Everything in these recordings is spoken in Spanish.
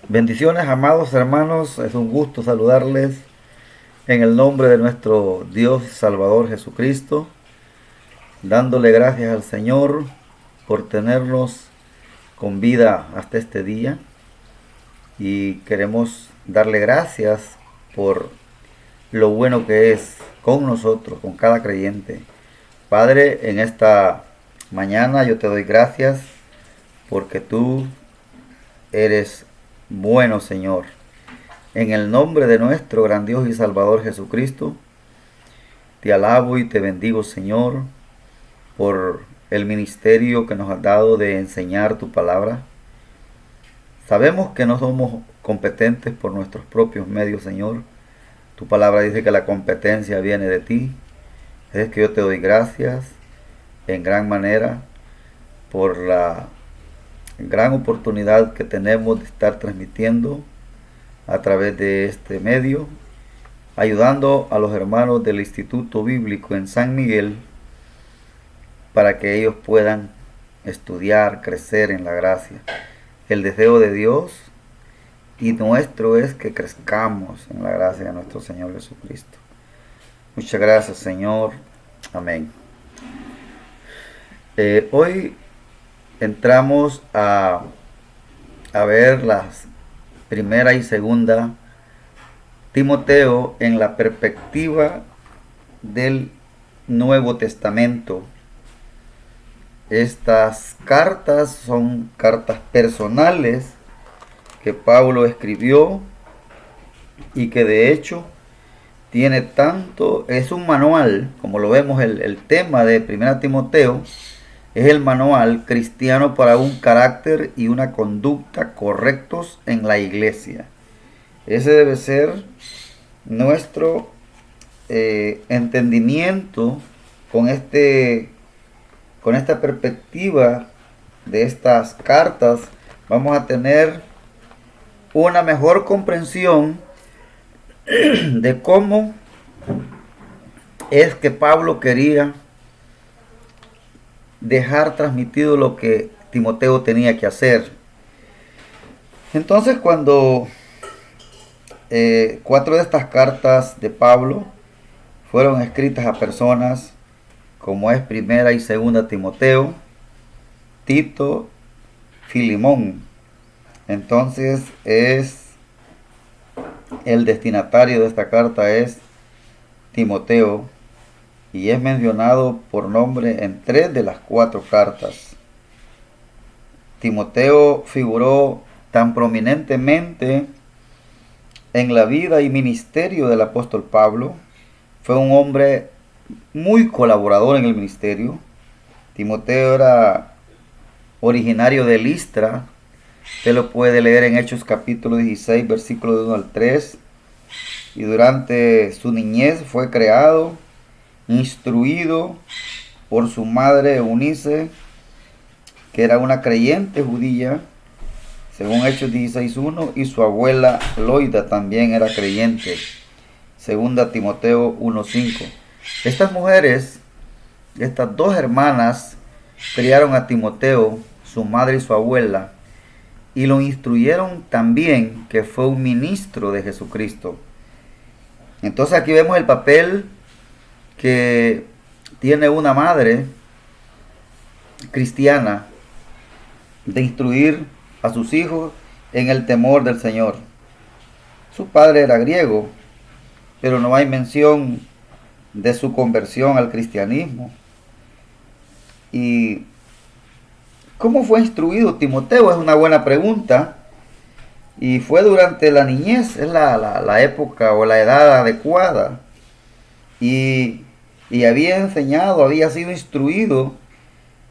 Bendiciones, amados hermanos, es un gusto saludarles en el nombre de nuestro Dios y Salvador Jesucristo, dándole gracias al Señor por tenernos con vida hasta este día, y queremos darle gracias por lo bueno que es con nosotros, con cada creyente. Padre, en esta mañana yo te doy gracias porque tú eres bueno, Señor. En el nombre de nuestro gran Dios y Salvador Jesucristo, te alabo y te bendigo, Señor, por el ministerio que nos has dado de enseñar tu palabra. Sabemos que no somos competentes por nuestros propios medios, Señor. Tu palabra dice que la competencia viene de ti. Es que yo te doy gracias en gran manera por la gran oportunidad que tenemos de estar transmitiendo a través de este medio, ayudando a los hermanos del Instituto Bíblico en San Miguel para que ellos puedan estudiar, crecer en la gracia. El deseo de Dios y nuestro es que crezcamos en la gracia de nuestro Señor Jesucristo. Muchas gracias, Señor. Amén. Hoy entramos a ver las primera y segunda Timoteo en la perspectiva del Nuevo Testamento. Estas cartas son cartas personales que Pablo escribió y que de hecho tiene tanto, es un manual, como lo vemos, el tema de 1 Timoteo es el manual cristiano para un carácter y una conducta correctos en la iglesia. Ese debe ser nuestro entendimiento con esta perspectiva de estas cartas. Vamos a tener una mejor comprensión de cómo es que Pablo quería dejar transmitido lo que Timoteo tenía que hacer. Entonces, cuando 4 de estas cartas de Pablo fueron escritas a personas como es 1 y 2 Timoteo, Tito, Filemón, entonces el destinatario de esta carta es Timoteo, y es mencionado por nombre en 3 de las 4 cartas. Timoteo figuró tan prominentemente en la vida y ministerio del apóstol Pablo. Fue un hombre muy colaborador en el ministerio. Timoteo era originario de Listra. Usted lo puede leer en Hechos capítulo 16, versículos 1 al 3. Y durante su niñez fue creado, instruido por su madre Eunice, que era una creyente judía, según Hechos 16:1, y su abuela Loida también era creyente, según Timoteo 1:5. Estas mujeres, estas 2 hermanas, criaron a Timoteo, su madre y su abuela, y lo instruyeron también, que fue un ministro de Jesucristo. Entonces aquí vemos el papel que tiene una madre cristiana de instruir a sus hijos en el temor del Señor. Su padre era griego, pero no hay mención de su conversión al cristianismo. ¿Y cómo fue instruido Timoteo? Es una buena pregunta. Y fue durante la niñez, es la época o la edad adecuada. Y había enseñado, había sido instruido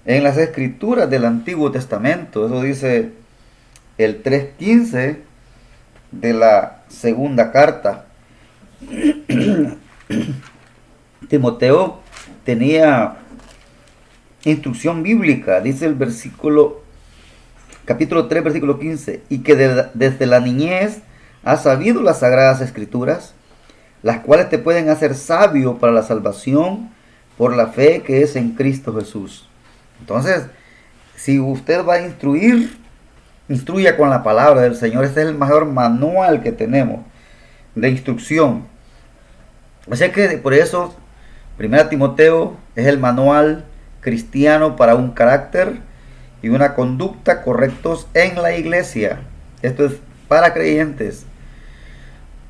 en las escrituras del Antiguo Testamento. Eso dice el 3:15 de la segunda carta. Timoteo tenía instrucción bíblica, dice el capítulo 3, versículo 15, y que desde la niñez has sabido las sagradas escrituras, las cuales te pueden hacer sabio para la salvación por la fe que es en Cristo Jesús. Entonces, si usted va a instruir, instruya con la palabra del Señor. Este es el mejor manual que tenemos de instrucción. Así que por eso, 1 Timoteo es el manual cristiano para un carácter y una conducta correctos en la iglesia. Esto es para creyentes.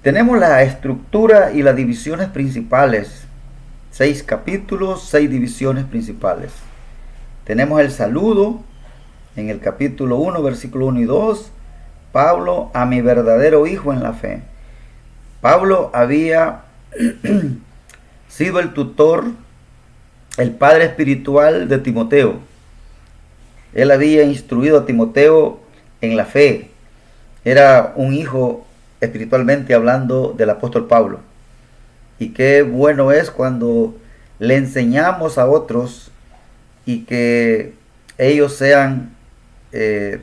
Tenemos la estructura y las divisiones principales. 6 capítulos, 6 divisiones principales. Tenemos el saludo en el capítulo 1, versículo 1 y 2. Pablo, a mi verdadero hijo en la fe. Pablo había sido el tutor, el padre espiritual de Timoteo. Él había instruido a Timoteo en la fe. Era un hijo espiritualmente hablando del apóstol Pablo. Y qué bueno es cuando le enseñamos a otros y que ellos sean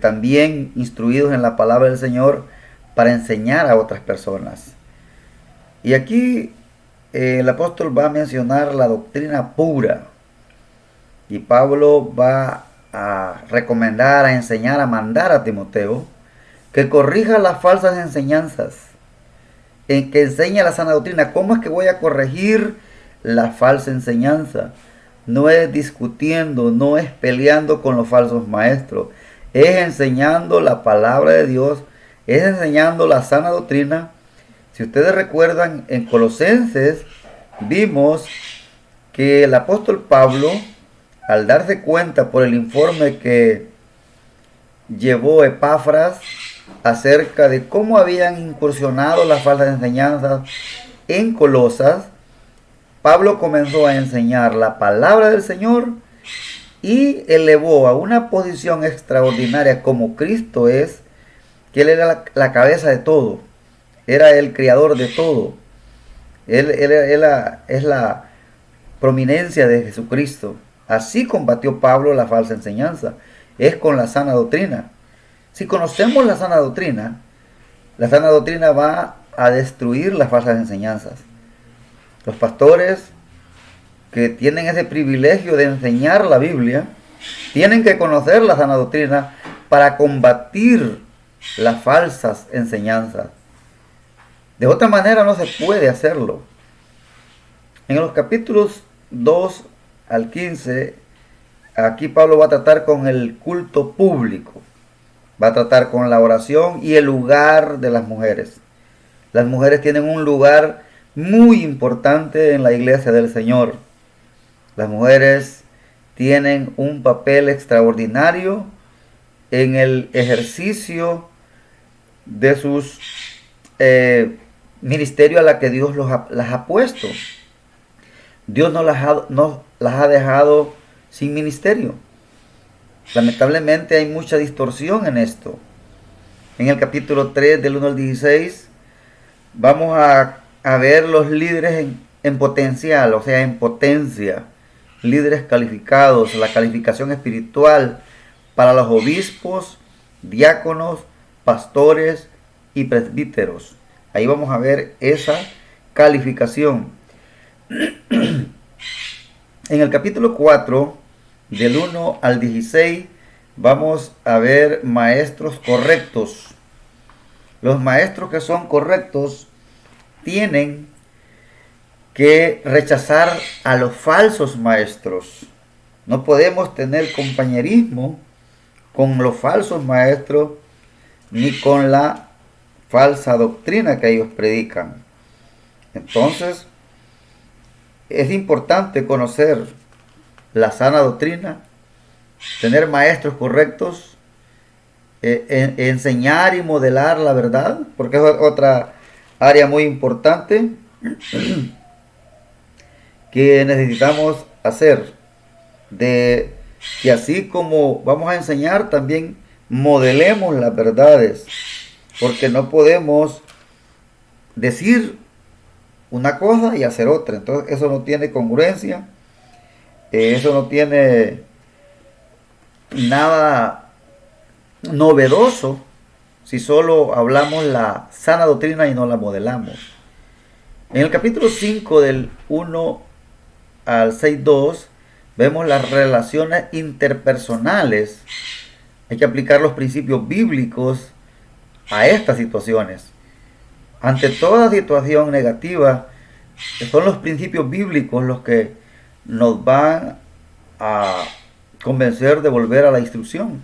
también instruidos en la palabra del Señor para enseñar a otras personas. Y aquí el apóstol va a mencionar la doctrina pura. Y Pablo va a recomendar, a enseñar, a mandar a Timoteo que corrija las falsas enseñanzas, en que enseñe la sana doctrina. ¿Cómo es que voy a corregir la falsa enseñanza? No es discutiendo, no es peleando con los falsos maestros, es enseñando la palabra de Dios, es enseñando la sana doctrina. Si ustedes recuerdan, en Colosenses vimos que el apóstol Pablo, al darse cuenta por el informe que llevó Epafras acerca de cómo habían incursionado las falsas enseñanzas en Colosas, Pablo comenzó a enseñar la palabra del Señor y elevó a una posición extraordinaria como Cristo es, que Él era la cabeza de todo, era el creador de todo. Él es la prominencia de Jesucristo. Así combatió Pablo la falsa enseñanza, es con la sana doctrina. Si conocemos la sana doctrina va a destruir las falsas enseñanzas. Los pastores que tienen ese privilegio de enseñar la Biblia tienen que conocer la sana doctrina para combatir las falsas enseñanzas. De otra manera no se puede hacerlo. En los capítulos 2 al 15, aquí Pablo va a tratar con el culto público. Va a tratar con la oración y el lugar de las mujeres. Las mujeres tienen un lugar muy importante en la iglesia del Señor. Las mujeres tienen un papel extraordinario en el ejercicio de sus ministerios a la que Dios las ha puesto. Dios no las ha dejado sin ministerio. Lamentablemente hay mucha distorsión en esto. En el capítulo 3 del 1 al 16 vamos a ver los líderes en potencial, o sea, en potencia. Líderes calificados, la calificación espiritual para los obispos, diáconos, pastores y presbíteros. Ahí vamos a ver esa calificación. En el capítulo 4, del 1 al 16, vamos a ver maestros correctos. Los maestros que son correctos tienen que rechazar a los falsos maestros. No podemos tener compañerismo con los falsos maestros ni con la falsa doctrina que ellos predican. Entonces, es importante conocer la sana doctrina, tener maestros correctos, enseñar y modelar la verdad, porque es otra área muy importante que necesitamos hacer, de que así como vamos a enseñar, también modelemos las verdades, porque no podemos decir una cosa y hacer otra. Entonces eso no tiene congruencia, eso no tiene nada novedoso si solo hablamos la sana doctrina y no la modelamos. En el capítulo 5 del 1 al 6.2 vemos las relaciones interpersonales. Hay que aplicar los principios bíblicos a estas situaciones. Ante toda situación negativa, son los principios bíblicos los que nos van a convencer de volver a la instrucción.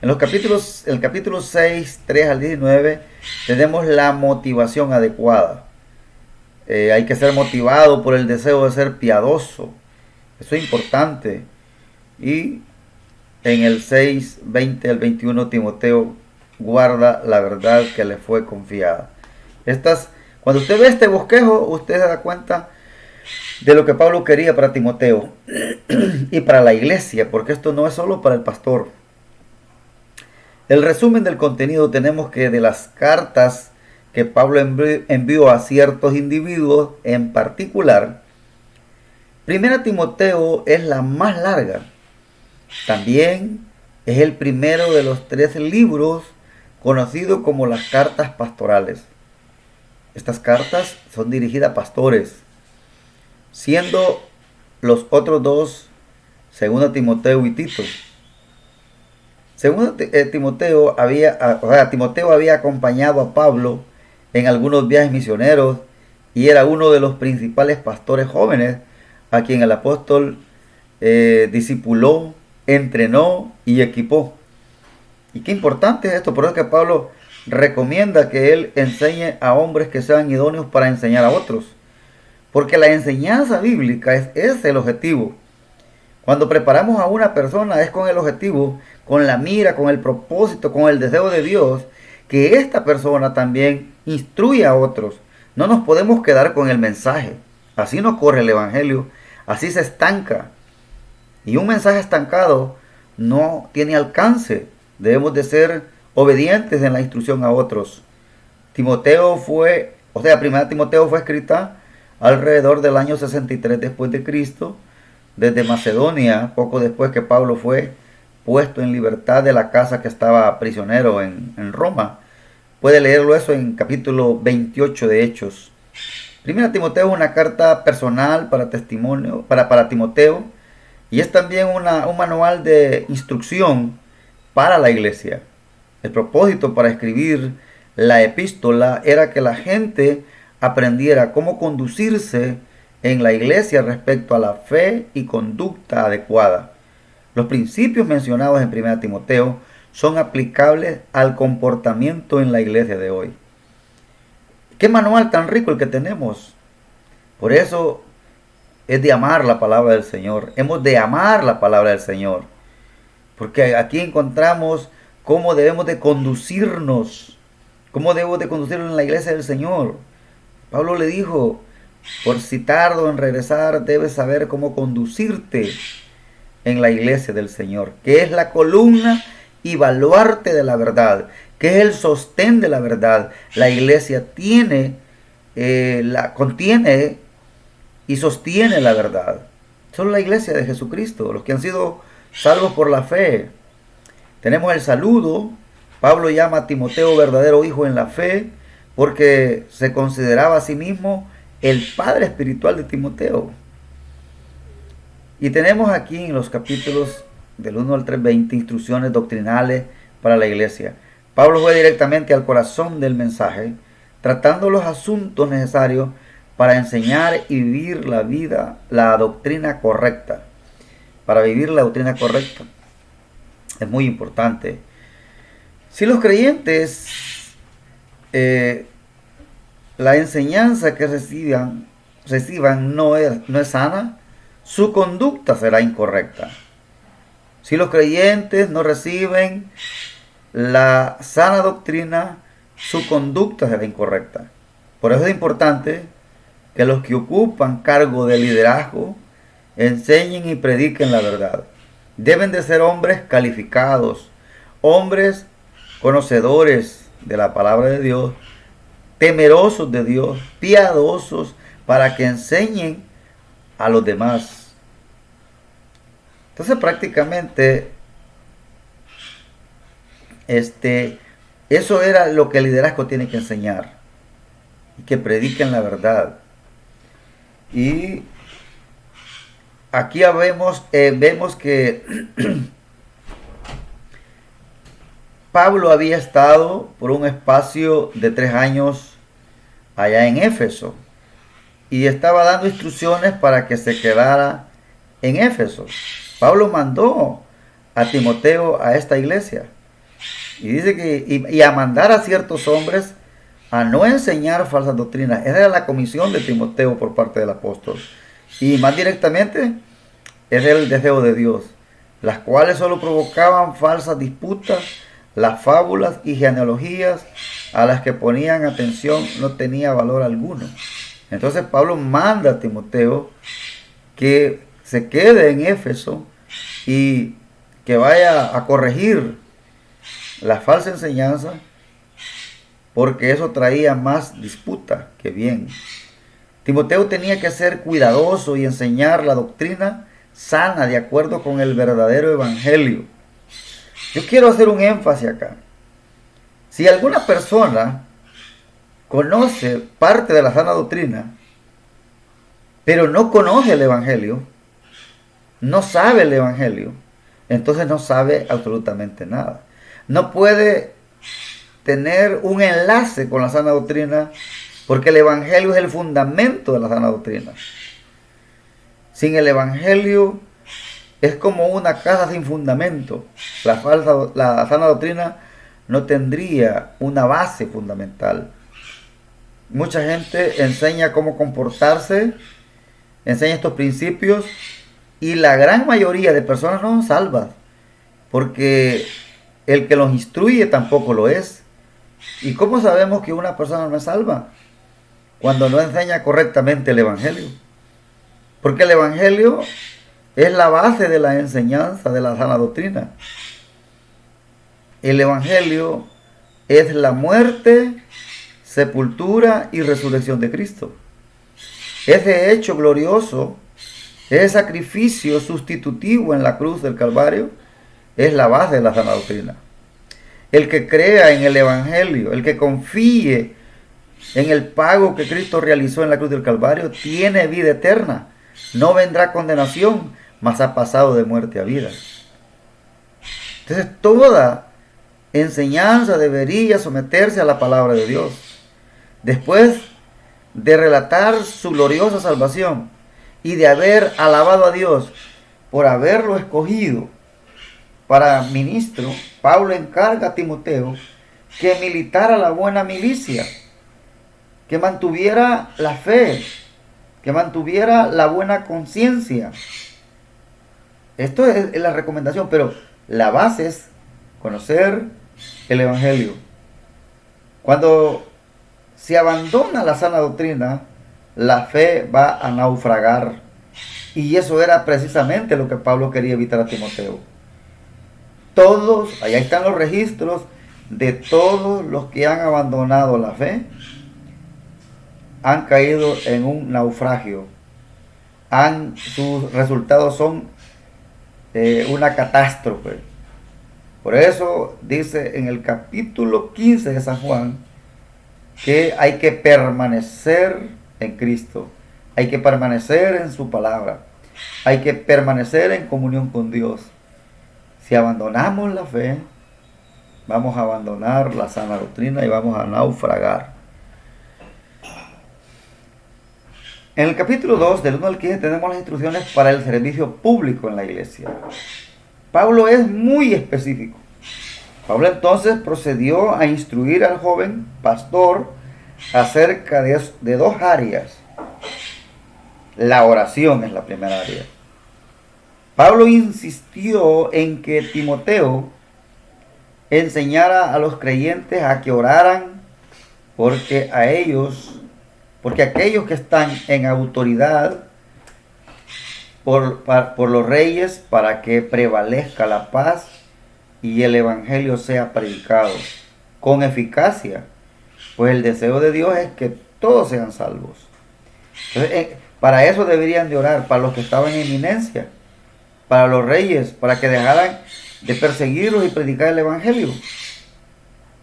En el capítulo 6, 3 al 19, tenemos la motivación adecuada. Hay que ser motivado por el deseo de ser piadoso. Eso es importante. Y en el 6, 20 al 21, Timoteo guarda la verdad que le fue confiada. Cuando usted ve este bosquejo, usted se da cuenta de lo que Pablo quería para Timoteo y para la iglesia, porque esto no es solo para el pastor. El resumen del contenido tenemos que de las cartas que Pablo envió a ciertos individuos en particular, Primera Timoteo es la más larga. También es el primero de los 3 libros conocidos como las cartas pastorales. Estas cartas son dirigidas a pastores, siendo los otros 2 Segunda Timoteo y Tito. Timoteo había acompañado a Pablo en algunos viajes misioneros y era uno de los principales pastores jóvenes a quien el apóstol discipuló, entrenó y equipó. Y qué importante es esto, por eso es que Pablo recomienda que él enseñe a hombres que sean idóneos para enseñar a otros. Porque la enseñanza bíblica es el objetivo. Cuando preparamos a una persona es con el objetivo, con la mira, con el propósito, con el deseo de Dios, que esta persona también instruya a otros. No nos podemos quedar con el mensaje. Así no corre el evangelio, así se estanca. Y un mensaje estancado no tiene alcance. Debemos de ser obedientes en la instrucción a otros. Primera Timoteo fue escrita alrededor del año 63 después de Cristo, desde Macedonia, poco después que Pablo fue puesto en libertad de la casa que estaba prisionero en Roma. Puede leerlo eso en capítulo 28 de Hechos. Primera Timoteo es una carta personal para Timoteo, y es también un manual de instrucción para la iglesia. El propósito para escribir la epístola era que la gente aprendiera cómo conducirse en la iglesia respecto a la fe y conducta adecuada. Los principios mencionados en 1 Timoteo son aplicables al comportamiento en la iglesia de hoy. ¿Qué manual tan rico el que tenemos? Por eso es de amar la palabra del Señor. Hemos de amar la palabra del Señor. Porque aquí encontramos cómo debemos de conducirnos. Cómo debemos de conducirnos en la iglesia del Señor. Pablo le dijo, por si tardo en regresar, debes saber cómo conducirte en la iglesia del Señor, que es la columna y baluarte de la verdad, que es el sostén de la verdad. La iglesia contiene y sostiene la verdad. Solo la iglesia de Jesucristo, los que han sido salvos por la fe. Tenemos el saludo. Pablo llama a Timoteo verdadero hijo en la fe, porque se consideraba a sí mismo el padre espiritual de Timoteo. Y tenemos aquí en los capítulos del 1 al 3, 20 instrucciones doctrinales para la iglesia. Pablo fue directamente al corazón del mensaje, tratando los asuntos necesarios para enseñar y vivir la doctrina correcta. Para vivir la doctrina correcta es muy importante. Si los creyentes, la enseñanza que reciban no es sana, su conducta será incorrecta. Si los creyentes no reciben la sana doctrina, su conducta será incorrecta. Por eso es importante que los que ocupan cargo de liderazgo enseñen y prediquen la verdad. Deben de ser hombres calificados, hombres conocedores de la palabra de Dios, temerosos de Dios, piadosos, para que enseñen a los demás. Entonces prácticamente eso era lo que el liderazgo tiene que enseñar, y que prediquen la verdad. Y aquí vemos que Pablo había estado por un espacio de 3 años allá en Éfeso y estaba dando instrucciones para que se quedara en Éfeso. Pablo mandó a Timoteo a esta iglesia y dice que y a mandar a ciertos hombres a no enseñar falsas doctrinas. Esa era la comisión de Timoteo por parte del apóstol. Y más directamente es el deseo de Dios, las cuales solo provocaban falsas disputas, las fábulas y genealogías a las que ponían atención no tenía valor alguno. Entonces Pablo manda a Timoteo que se quede en Éfeso y que vaya a corregir la falsa enseñanza, porque eso traía más disputa que bien. Timoteo tenía que ser cuidadoso y enseñar la doctrina sana de acuerdo con el verdadero evangelio. Yo quiero hacer un énfasis acá. Si alguna persona conoce parte de la sana doctrina, pero no conoce el evangelio, no sabe el evangelio, entonces no sabe absolutamente nada. No puede tener un enlace con la sana doctrina, porque el evangelio es el fundamento de la sana doctrina. Sin el evangelio es como una casa sin fundamento. La sana doctrina no tendría una base fundamental. Mucha gente enseña cómo comportarse, enseña estos principios, y la gran mayoría de personas no son salvas, porque el que los instruye tampoco lo es. ¿Y cómo sabemos que una persona no es salva? Cuando no enseña correctamente el evangelio. Porque el evangelio es la base de la enseñanza de la sana doctrina. El evangelio es la muerte, sepultura y resurrección de Cristo. Ese hecho glorioso, ese sacrificio sustitutivo en la cruz del Calvario, es la base de la sana doctrina. El que crea en el evangelio, el que confíe en el pago que Cristo realizó en la cruz del Calvario, tiene vida eterna. No vendrá condenación, mas ha pasado de muerte a vida. Entonces toda enseñanza debería someterse a la palabra de Dios. Después de relatar su gloriosa salvación y de haber alabado a Dios por haberlo escogido para ministro, Pablo encarga a Timoteo que militara la buena milicia, que mantuviera la fe, que mantuviera la buena conciencia. Esto es la recomendación, pero la base es conocer el evangelio. Cuando se abandona la sana doctrina, la fe va a naufragar. Y eso era precisamente lo que Pablo quería evitar a Timoteo. Todos, allá están los registros de todos los que han abandonado la fe, han caído en un naufragio. Sus resultados son una catástrofe. Por eso dice en el capítulo 15 de San Juan que hay que permanecer en Cristo, hay que permanecer en su palabra, hay que permanecer en comunión con Dios. Si abandonamos la fe, vamos a abandonar la sana doctrina y vamos a naufragar. En el capítulo 2, del 1 al 15, tenemos las instrucciones para el servicio público en la iglesia. Pablo es muy específico. Pablo entonces procedió a instruir al joven pastor acerca de 2 áreas. La oración es la primera área. Pablo insistió en que Timoteo enseñara a los creyentes a que oraran porque aquellos que están en autoridad por los reyes, para que prevalezca la paz y el evangelio sea predicado con eficacia, pues el deseo de Dios es que todos sean salvos. Entonces, para eso deberían de orar, para los que estaban en eminencia, para los reyes, para que dejaran de perseguirlos y predicar el evangelio.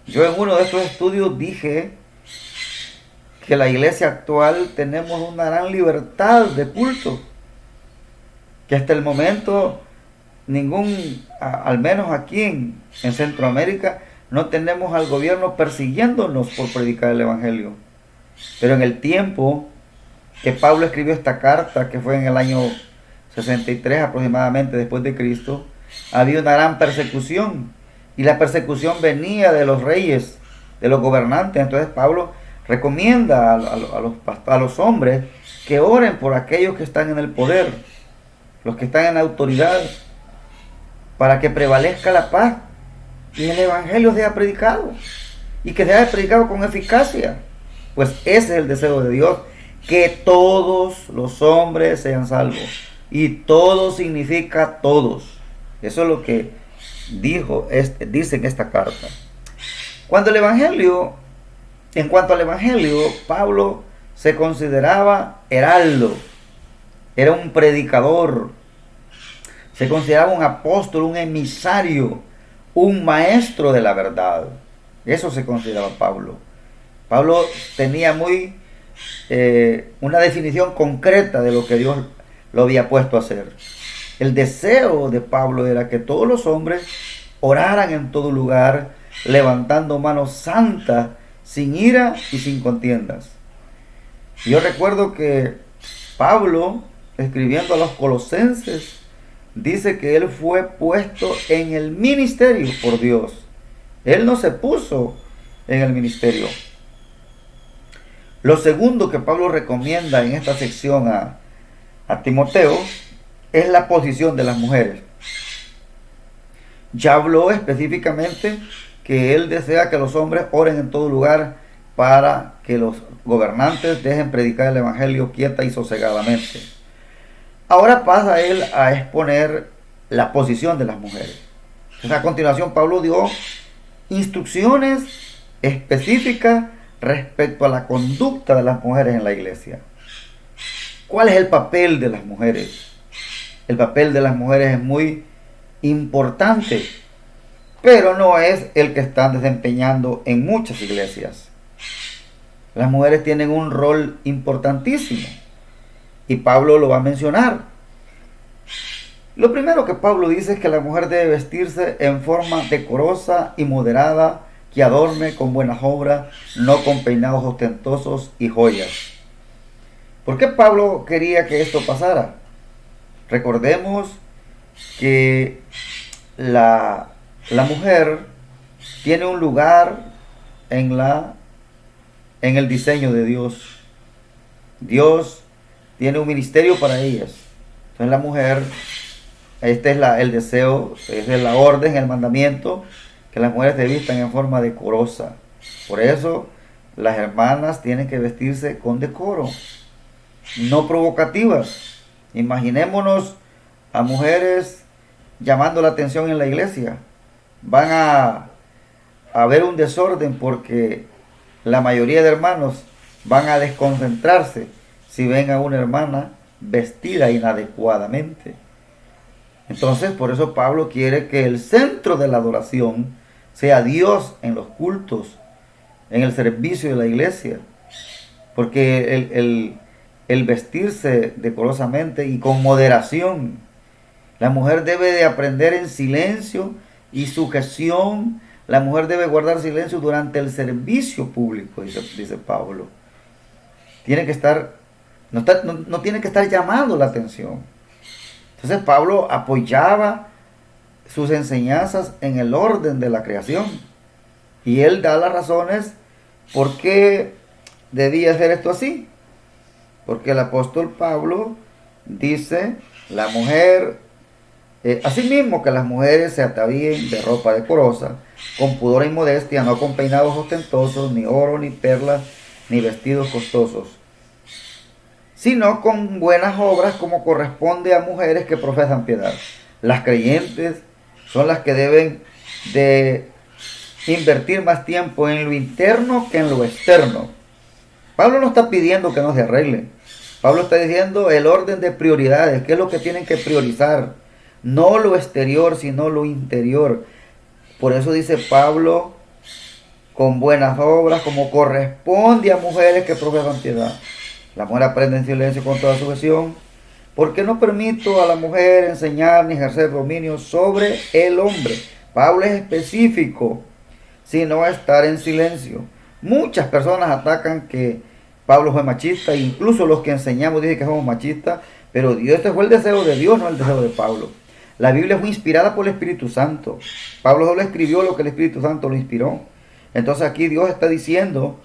Yo en uno de estos estudios dije que la iglesia actual tenemos una gran libertad de culto. que hasta el momento al menos aquí en Centroamérica, no tenemos al gobierno persiguiéndonos por predicar el Evangelio. Pero en el tiempo que Pablo escribió esta carta, que fue en el año 63 aproximadamente después de Cristo, había una gran persecución. Y la persecución venía de los reyes, de los gobernantes. Entonces Pablo recomienda a los hombres que oren por aquellos que están en el poder, los que están en la autoridad, para que prevalezca la paz y el Evangelio sea predicado, y que sea predicado con eficacia. Pues ese es el deseo de Dios, que todos los hombres sean salvos. Y todo significa todos. Eso es lo que dice en esta carta. En cuanto al Evangelio, Pablo se consideraba heraldo, era un predicador, se consideraba un apóstol, un emisario, un maestro de la verdad. Eso se consideraba Pablo. Pablo tenía una definición concreta de lo que Dios lo había puesto a hacer. El deseo de Pablo era que todos los hombres oraran en todo lugar, levantando manos santas, sin ira y sin contiendas. Yo recuerdo que Pablo, escribiendo a los colosenses, dice que él fue puesto en el ministerio por Dios. Él no se puso en el ministerio. Lo segundo que Pablo recomienda en esta sección a Timoteo es la posición de las mujeres. Ya habló específicamente que él desea que los hombres oren en todo lugar para que los gobernantes dejen predicar el Evangelio quieta y sosegadamente. Ahora pasa él a exponer la posición de las mujeres. A continuación Pablo dio instrucciones específicas respecto a la conducta de las mujeres en la iglesia. ¿Cuál es el papel de las mujeres? El papel de las mujeres es muy importante, pero no es el que están desempeñando en muchas iglesias. Las mujeres tienen un rol importantísimo y Pablo lo va a mencionar. Lo primero que Pablo dice es que la mujer debe vestirse en forma decorosa y moderada, que adorne con buenas obras, no con peinados ostentosos y joyas. ¿Por qué Pablo quería que esto pasara? Recordemos que la mujer tiene un lugar en el diseño de Dios. Dios tiene un ministerio para ellas. Entonces la mujer, este es el deseo, es la orden, el mandamiento, que las mujeres se vistan en forma decorosa. Por eso las hermanas tienen que vestirse con decoro, no provocativas. Imaginémonos a mujeres llamando la atención en la iglesia. Van a haber un desorden porque la mayoría de hermanos van a desconcentrarse si ven a una hermana vestida inadecuadamente. Entonces, por eso Pablo quiere que el centro de la adoración sea Dios en los cultos, en el servicio de la iglesia. Porque el vestirse decorosamente y con moderación, la mujer debe de aprender en silencio y sujeción. La mujer debe guardar silencio durante el servicio público, dice Pablo. Tiene que estar, no tiene que estar llamando la atención. Entonces Pablo apoyaba sus enseñanzas en el orden de la creación. Y él da las razones por qué debía ser esto así. Porque el apóstol Pablo dice, la mujer, asimismo que las mujeres se atavíen de ropa decorosa, con pudor y modestia, no con peinados ostentosos, ni oro, ni perlas, ni vestidos costosos, sino con buenas obras como corresponde a mujeres que profesan piedad. Las creyentes son las que deben de invertir más tiempo en lo interno que en lo externo. Pablo no está pidiendo que no se arreglen. Pablo está diciendo el orden de prioridades, qué es lo que tienen que priorizar. No lo exterior, sino lo interior. Por eso dice Pablo, con buenas obras, como corresponde a mujeres que profesan piedad. La mujer aprende en silencio con toda sujeción, ¿Por qué no permito a la mujer enseñar ni ejercer dominio sobre el hombre? Pablo es específico, sino estar en silencio. Muchas personas atacan que Pablo fue machista, incluso los que enseñamos dicen que somos machistas, pero Dios, este fue el deseo de Dios, no el deseo de Pablo. La Biblia fue inspirada por el Espíritu Santo. Pablo solo escribió lo que el Espíritu Santo lo inspiró. Entonces aquí Dios está diciendo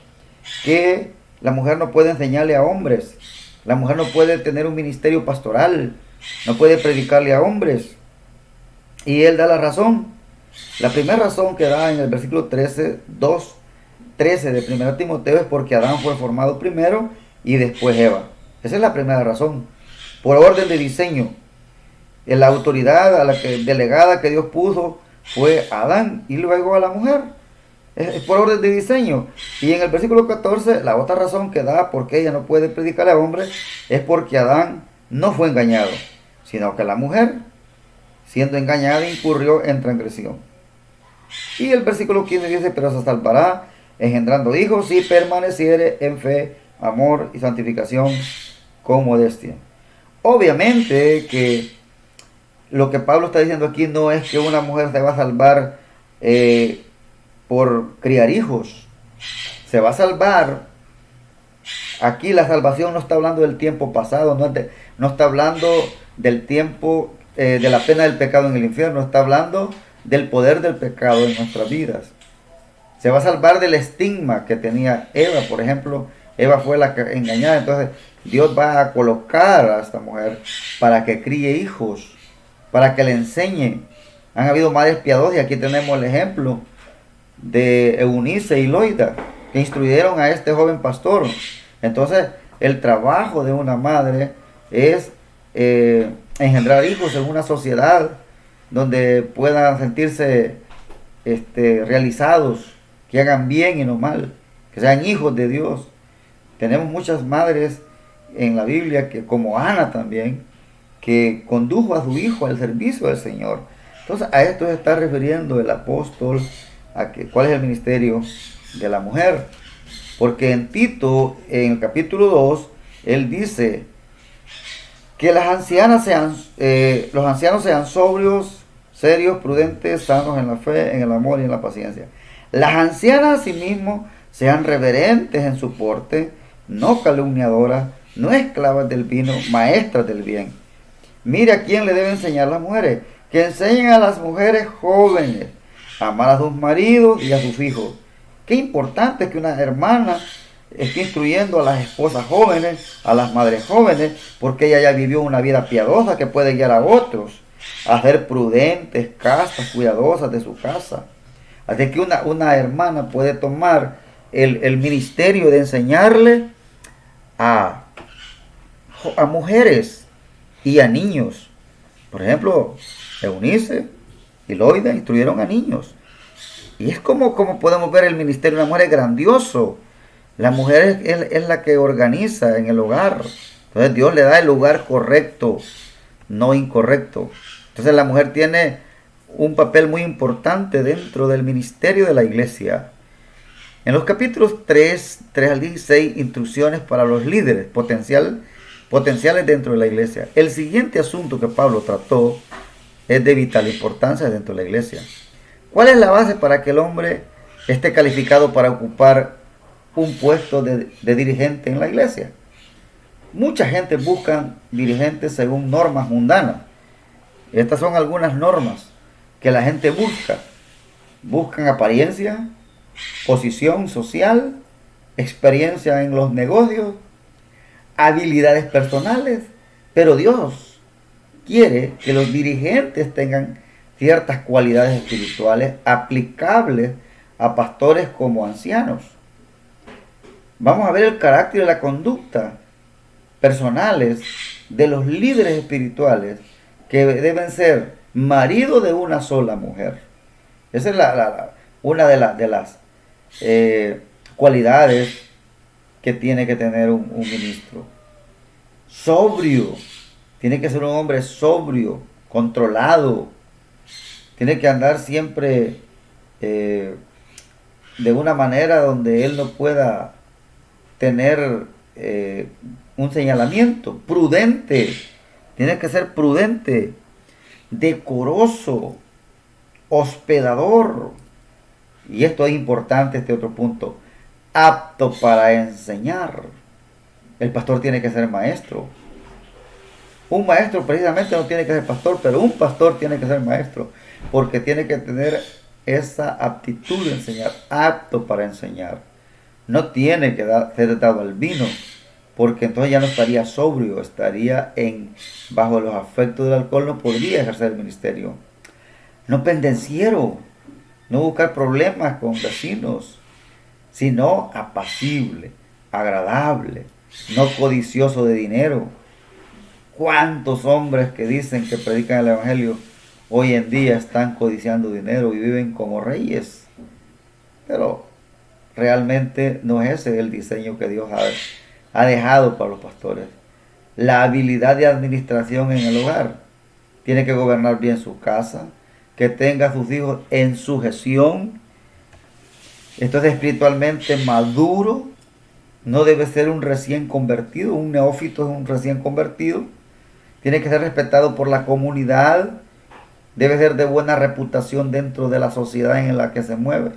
que la mujer no puede enseñarle a hombres. La mujer no puede tener un ministerio pastoral. No puede predicarle a hombres. Y él da la razón. La primera razón que da en el versículo 13 de 1 Timoteo es porque Adán fue formado primero y después Eva. Esa es la primera razón. Por orden de diseño. La autoridad delegada que Dios puso fue a Adán y luego a la mujer. Es por orden de diseño. Y en el versículo 14, la otra razón que da porque ella no puede predicarle a hombres es porque Adán no fue engañado, sino que la mujer, siendo engañada, incurrió en transgresión. Y el versículo 15 dice, pero se salvará engendrando hijos si permaneciere en fe, amor y santificación con modestia. Obviamente que lo que Pablo está diciendo aquí no es que una mujer se va a salvar por criar hijos. Se va a salvar. Aquí la salvación no está hablando del tiempo pasado, no está hablando del tiempo de la pena del pecado en el infierno, está hablando del poder del pecado en nuestras vidas. Se va a salvar del estigma que tenía Eva, por ejemplo. Eva fue la que engañada, entonces Dios va a colocar a esta mujer para que críe hijos, para que le enseñe. Han habido madres piadosas y aquí tenemos el ejemplo de Eunice y Loida, que instruyeron a este joven pastor. Entonces, el trabajo de una madre es engendrar hijos en una sociedad donde puedan sentirse realizados, que hagan bien y no mal, que sean hijos de Dios. Tenemos muchas madres en la Biblia, que como Ana también, que condujo a su hijo al servicio del Señor. Entonces a esto se está refiriendo el apóstol, cuál es el ministerio de la mujer. Porque en Tito, en el capítulo 2, él dice que los ancianos sean sobrios, serios, prudentes, sanos en la fe, en el amor y en la paciencia. Las ancianas asimismo sean reverentes en su porte, no calumniadoras, no esclavas del vino, maestras del bien. Mire a quién le debe enseñar las mujeres. Que enseñen a las mujeres jóvenes a amar a sus maridos y a sus hijos. Qué importante es que una hermana esté instruyendo a las esposas jóvenes, a las madres jóvenes, porque ella ya vivió una vida piadosa que puede guiar a otros a ser prudentes, castas, cuidadosas de su casa. Así que una hermana puede tomar el ministerio de enseñarle a mujeres y a niños. Por ejemplo, Eunice y Loida instruyeron a niños. Y es como podemos ver el ministerio de la mujer es grandioso. La mujer es la que organiza en el hogar. Entonces Dios le da el lugar correcto, no incorrecto. Entonces la mujer tiene un papel muy importante dentro del ministerio de la iglesia. En los capítulos 3 al 16, instrucciones para los líderes potenciales dentro de la iglesia. El siguiente asunto que Pablo trató es de vital importancia dentro de la iglesia. ¿Cuál es la base para que el hombre esté calificado para ocupar un puesto de dirigente en la iglesia? Mucha gente busca dirigentes según normas mundanas. Estas son algunas normas que la gente busca. Buscan apariencia, posición social, experiencia en los negocios, habilidades personales, pero Dios quiere que los dirigentes tengan ciertas cualidades espirituales aplicables a pastores como ancianos. Vamos a ver el carácter y la conducta personales de los líderes espirituales que deben ser marido de una sola mujer. Esa es una de las cualidades que tiene que tener un ministro. Sobrio. Tiene que ser un hombre sobrio, controlado. Tiene que andar siempre de una manera donde él no pueda tener un señalamiento. Prudente. Tiene que ser prudente, decoroso, hospedador. Y esto es importante, este otro punto. Apto para enseñar. El pastor tiene que ser maestro. Un maestro precisamente no tiene que ser pastor, pero un pastor tiene que ser maestro, porque tiene que tener esa aptitud de enseñar, apto para enseñar. No tiene que ser dado al vino, porque entonces ya no estaría sobrio, estaría bajo los afectos del alcohol, no podría ejercer el ministerio. No pendenciero, no buscar problemas con vecinos, sino apacible, agradable, no codicioso de dinero. ¿Cuántos hombres que dicen que predican el Evangelio hoy en día están codiciando dinero y viven como reyes? Pero realmente no es ese el diseño que Dios ha dejado para los pastores. La habilidad de administración en el hogar. Tiene que gobernar bien su casa, que tenga a sus hijos en sujeción. Esto es espiritualmente maduro. No debe ser un recién convertido. Un neófito es un recién convertido. Tiene que ser respetado por la comunidad. Debe ser de buena reputación dentro de la sociedad en la que se mueve.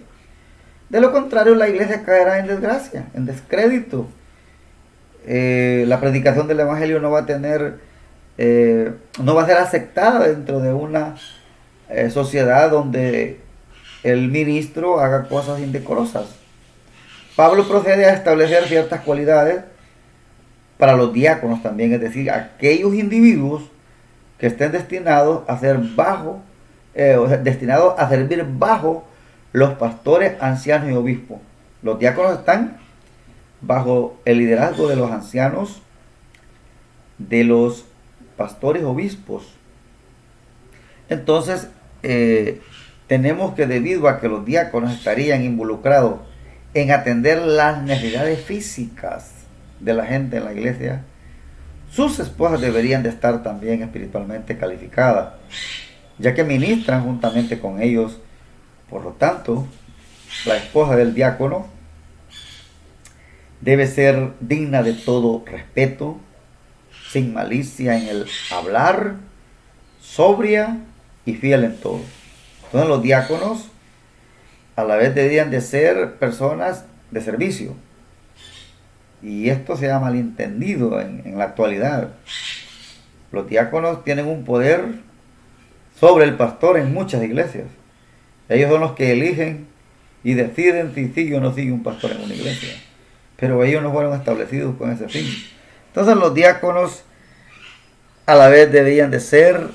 De lo contrario, la iglesia caerá en desgracia, en descrédito. La predicación del Evangelio no va a tener, no va a ser aceptada dentro de una sociedad donde el ministro haga cosas indecorosas. Pablo procede a establecer ciertas cualidades para los diáconos también, es decir, aquellos individuos que estén destinados a ser destinados a servir bajo los pastores, ancianos y obispos. Los diáconos están bajo el liderazgo de los ancianos, de los pastores, obispos. Entonces, tenemos que, debido a que los diáconos estarían involucrados en atender las necesidades físicas de la gente en la iglesia, sus esposas deberían de estar también espiritualmente calificadas, ya que ministran juntamente con ellos. Por lo tanto, la esposa del diácono debe ser digna de todo respeto, sin malicia en el hablar, sobria y fiel en todo. Entonces los diáconos a la vez deberían de ser personas de servicio. Y esto se ha malentendido en la actualidad. Los diáconos tienen un poder sobre el pastor en muchas iglesias. Ellos son los que eligen y deciden si sigue o no sigue un pastor en una iglesia. Pero ellos no fueron establecidos con ese fin. Entonces los diáconos a la vez deberían de ser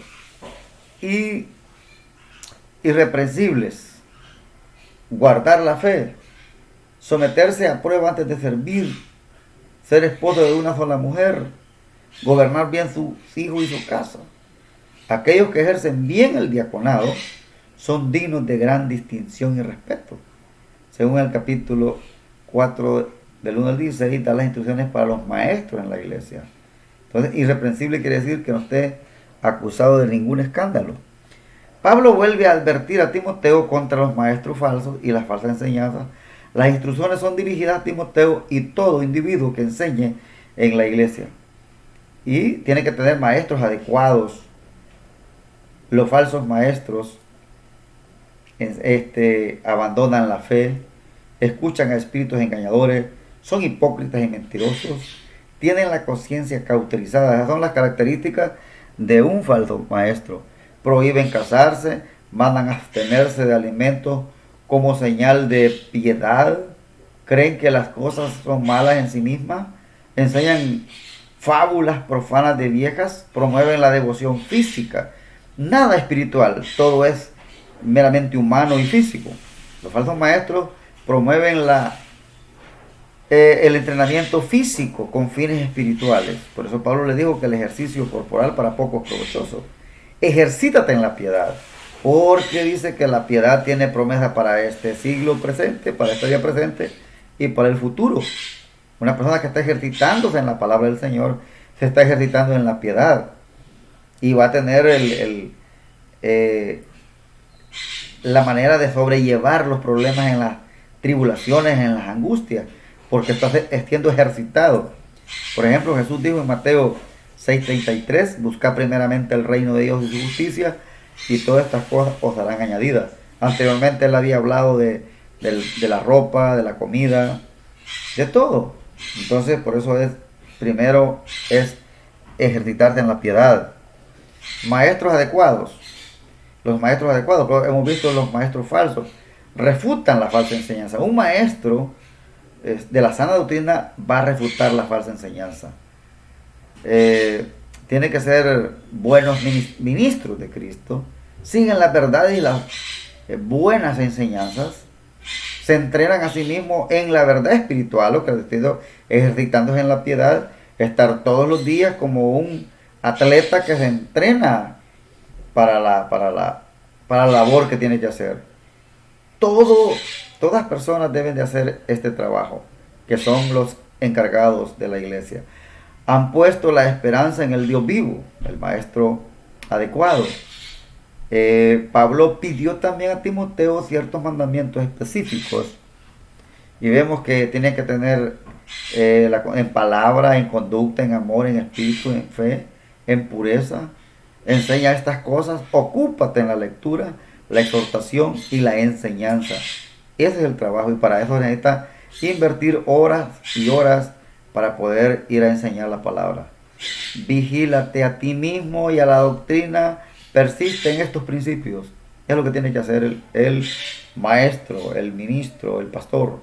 irreprensibles, guardar la fe, someterse a prueba antes de servir, ser esposo de una sola mujer, gobernar bien sus hijos y su casa. Aquellos que ejercen bien el diaconado son dignos de gran distinción y respeto. Según el capítulo 4 del 1 al 16, da las instrucciones para los maestros en la iglesia. Entonces, irreprensible quiere decir que no esté acusado de ningún escándalo. Pablo vuelve a advertir a Timoteo contra los maestros falsos y las falsas enseñanzas. Las instrucciones son dirigidas a Timoteo y todo individuo que enseñe en la iglesia. Y tiene que tener maestros adecuados. Los falsos maestros abandonan la fe, escuchan a espíritus engañadores, son hipócritas y mentirosos, tienen la conciencia cauterizada. Esas son las características de un falso maestro. Prohíben casarse, mandan a abstenerse de alimentos como señal de piedad, creen que las cosas son malas en sí mismas, enseñan fábulas profanas de viejas, promueven la devoción física, nada espiritual, todo es meramente humano y físico. Los falsos maestros promueven el entrenamiento físico con fines espirituales. Por eso Pablo le dijo que el ejercicio corporal para poco es provechoso. Ejercítate en la piedad, porque dice que la piedad tiene promesa para este siglo presente, para este día presente y para el futuro. Una persona que está ejercitándose en la palabra del Señor se está ejercitando en la piedad y va a tener la manera de sobrellevar los problemas en las tribulaciones, en las angustias, porque está siendo ejercitado. Por ejemplo, Jesús dijo en Mateo 6:33, buscad primeramente el reino de Dios y su justicia, y todas estas cosas os serán añadidas. Anteriormente él había hablado de la ropa, de la comida, de todo. Entonces, por eso primero es ejercitarte en la piedad. Maestros adecuados. Los maestros adecuados, pero hemos visto los maestros falsos, refutan la falsa enseñanza. Un maestro de la sana doctrina va a refutar la falsa enseñanza. Tiene que ser buenos ministros de Cristo, siguen las verdades y las buenas enseñanzas, se entrenan a sí mismos en la verdad espiritual, lo que les pido, ejercitándose en la piedad, estar todos los días como un atleta que se entrena para la labor que tiene que hacer. Todas personas deben de hacer este trabajo, que son los encargados de la iglesia. Han puesto la esperanza en el Dios vivo, el maestro adecuado. Pablo pidió también a Timoteo ciertos mandamientos específicos, y vemos que tiene que tener en palabra, en conducta, en amor, en espíritu, en fe, en pureza. Enseña estas cosas, ocúpate en la lectura, la exhortación y la enseñanza. Ese es el trabajo, y para eso necesita invertir horas y horas para poder ir a enseñar la palabra. Vigílate a ti mismo y a la doctrina, persiste en estos principios. Es lo que tiene que hacer el maestro, el ministro, el pastor.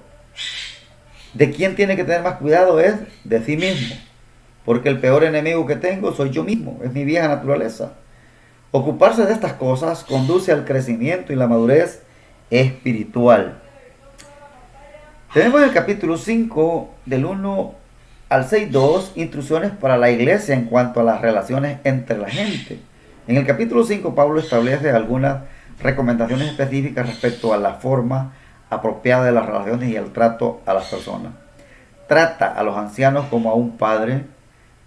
¿De quién tiene que tener más cuidado? Es de sí mismo, porque el peor enemigo que tengo soy yo mismo, es mi vieja naturaleza. Ocuparse de estas cosas conduce al crecimiento y la madurez espiritual. Tenemos en el capítulo 5, del 1 al 6:2, instrucciones para la iglesia en cuanto a las relaciones entre la gente. En el capítulo 5, Pablo establece algunas recomendaciones específicas respecto a la forma apropiada de las relaciones y el trato a las personas. Trata a los ancianos como a un padre,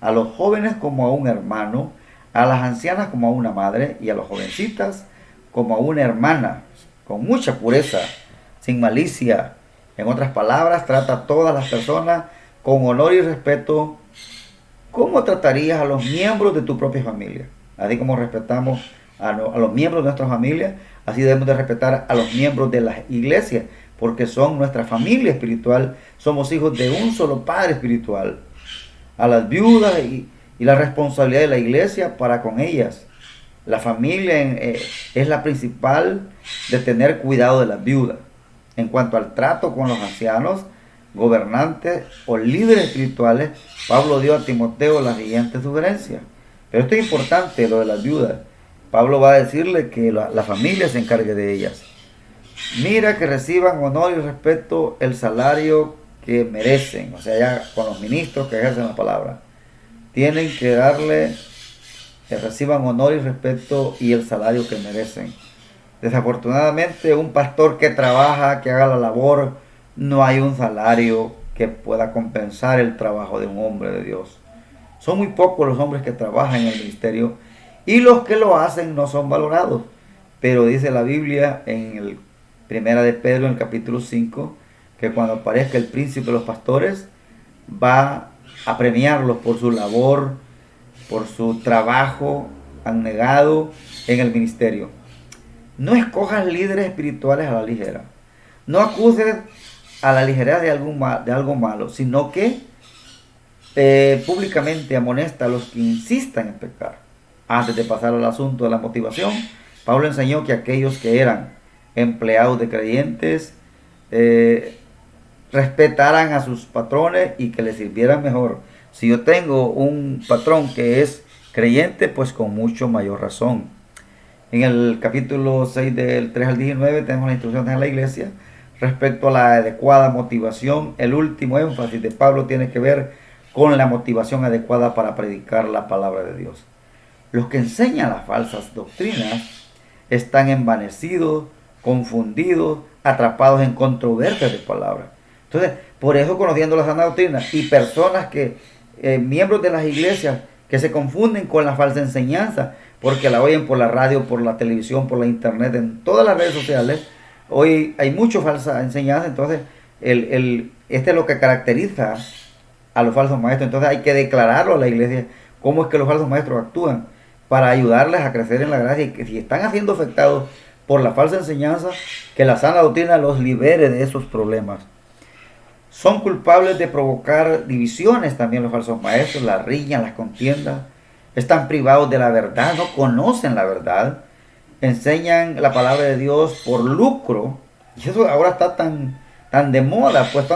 a los jóvenes como a un hermano, a las ancianas como a una madre y a las jovencitas como a una hermana, con mucha pureza, sin malicia. En otras palabras, trata a todas las personas con honor y respeto. ¿Cómo tratarías a los miembros de tu propia familia? Así como respetamos a los miembros de nuestra familia, así debemos de respetar a los miembros de las iglesias, porque son nuestra familia espiritual, somos hijos de un solo Padre espiritual. A las viudas y la responsabilidad de la iglesia para con ellas. La familia es la principal de tener cuidado de las viudas. En cuanto al trato con los ancianos, gobernantes o líderes espirituales, Pablo dio a Timoteo la siguiente sugerencia. Pero esto es importante, lo de las viudas. Pablo va a decirle que la familia se encargue de ellas. Mira que reciban honor y respeto, el salario que merecen. O sea, ya con los ministros que ejercen la palabra. Tienen que darle, que reciban honor y respeto y el salario que merecen. Desafortunadamente, un pastor que trabaja, que haga la labor, no hay un salario que pueda compensar el trabajo de un hombre de Dios. Son muy pocos los hombres que trabajan en el ministerio, y los que lo hacen no son valorados. Pero dice la Biblia en el Primera de Pedro, en el capítulo 5, que cuando aparezca el príncipe de los pastores, va a premiarlos por su labor, por su trabajo abnegado en el ministerio. No escojas líderes espirituales a la ligera. No acuses a la ligera de algo malo, sino que públicamente amonesta a los que insistan en pecar. Antes de pasar al asunto de la motivación, Pablo enseñó que aquellos que eran empleados de creyentes respetaran a sus patrones y que les sirvieran mejor. Si yo tengo un patrón que es creyente, pues con mucho mayor razón. En el capítulo 6 del 3 al 19 tenemos las instrucciones a la iglesia respecto a la adecuada motivación. El último énfasis de Pablo tiene que ver con la motivación adecuada para predicar la palabra de Dios. Los que enseñan las falsas doctrinas están envanecidos, confundidos, atrapados en controversias de palabra. Entonces, por eso, conociendo la sana doctrina y personas que, miembros de las iglesias, que se confunden con la falsa enseñanza, porque la oyen por la radio, por la televisión, por la internet, en todas las redes sociales. Hoy hay mucha falsa enseñanza, entonces este es lo que caracteriza a los falsos maestros. Entonces hay que declararlo a la iglesia, cómo es que los falsos maestros actúan para ayudarles a crecer en la gracia, y que si están siendo afectados por la falsa enseñanza, que la sana doctrina los libere de esos problemas. Son culpables de provocar divisiones también los falsos maestros, las riñas, las contiendas. Están privados de la verdad, no conocen la verdad, enseñan la palabra de Dios por lucro. Y eso ahora está tan de moda, pues